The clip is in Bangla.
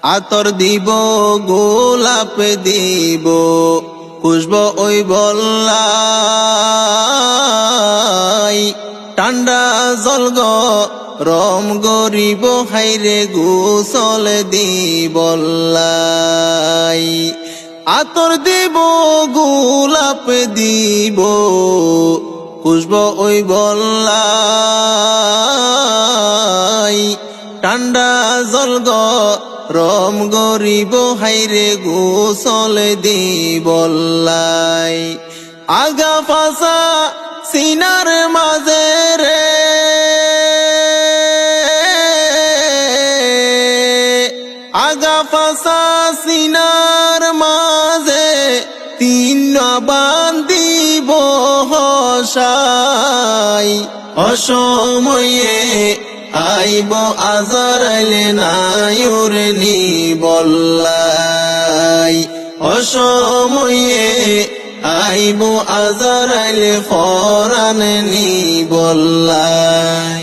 আতর দিব গোলাপ দিব খুশব ওই বল্লাই ঠান্ডা জল রম গরিব হাইরে গোসল দিবল্লাই আতর দিব গোলাপ দিব খুশব ওই বল্লাই ঠান্ডা জল রম গরিব হাইরে গোসল দিবল্লাই আগা ফাসা সিনার মাঝে রে আগা ফাসা সিনার মাঝে তিন বান্দিব হসাই অসময়ে আইব আজারাইলে নায়ুর নিবল্লাই অসময়ে আইব আজারাইলে ফরান নিবল্লাই